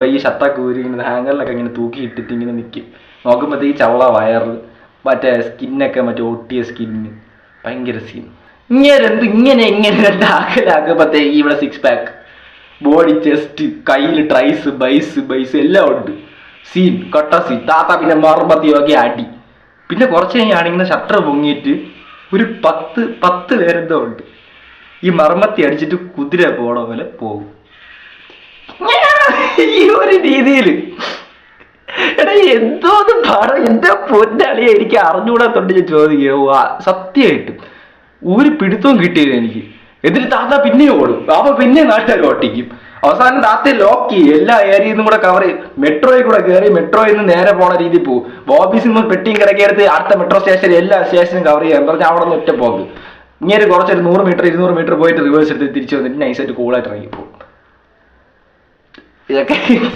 ഈ ഷർട്ടൊക്കെ ഊരി ഇങ്ങനെ ഹാങ്ങറിലൊക്കെ ഇങ്ങനെ തൂക്കി ഇട്ടിട്ട് ഇങ്ങനെ നിൽക്കും. നോക്കുമ്പോഴത്തേക്ക് ചവള വയറ്, മറ്റേ സ്കിന്നൊക്കെ മറ്റേ ഒട്ടിയ സ്കിന്ന്, ഭയങ്കര സീൻ. ഇങ്ങനെ ആക്കുമ്പോഴത്തേക്ക് ഇവിടെ 6 പാക്ക്, ബോഡി, ചെസ്റ്റ്, കയ്യിൽ ട്രൈസ്, ബൈസ് എല്ലാം ഉണ്ട്. സീൻ കട്ട സീൻ. താത്ത പിന്നെ മറുപത്തിയൊക്കെ അടി. പിന്നെ കുറച്ച് കഴിഞ്ഞാണിങ്ങനെ ഷട്ടർ പൊങ്ങിയിട്ട് ഒരു 10 പേരെന്തോ ഉണ്ട്. ഈ മർമ്മത്തി അടിച്ചിട്ട് കുതിര പോണ പോലെ പോകും. ഈ ഒരു രീതിയിൽ എടാ എന്തോന്ന് പടം, എന്തോ പൊന്നളിയെ എനിക്ക് അറിഞ്ഞുകൂടാത്തോണ്ട് ഞാൻ ചോദിക്കുക. സത്യമായിട്ടും ഒരു പിടുത്തവും കിട്ടിയത് എനിക്ക്. എന്നിട്ട് താത്ത പിന്നെ ഓടും. അപ്പൊ പിന്നെ നാട്ടുകാർ ഓട്ടിക്കും. അവസാനം താത്ത ലോക്ക് ചെയ്യും. എല്ലാ ഏരിയയിൽ നിന്നും കൂടെ കവർ ചെയ്യും. മെട്രോയിൽ കൂടെ കയറി മെട്രോയിൽ നിന്ന് നേരെ പോണ രീതി പോകും. ഓഫീസിൽ നിന്ന് പെട്ടിയും കിടക്കിയെടുത്ത് അടുത്ത മെട്രോ സ്റ്റേഷൻ എല്ലാ സ്റ്റേഷനും കവർ ചെയ്യാൻ പറഞ്ഞാൽ അവിടെ നിന്ന് ഒറ്റ പോക്ക്. ഇങ്ങനെ കുറച്ചൊരു 100 മീറ്റർ 200 മീറ്റർ പോയിട്ട് റിവേഴ്സ് എടുത്ത് തിരിച്ചു വന്നിട്ട് നൈസായിട്ട് കൂളായിട്ട് ഇറങ്ങി പോകും. ഇതൊക്കെ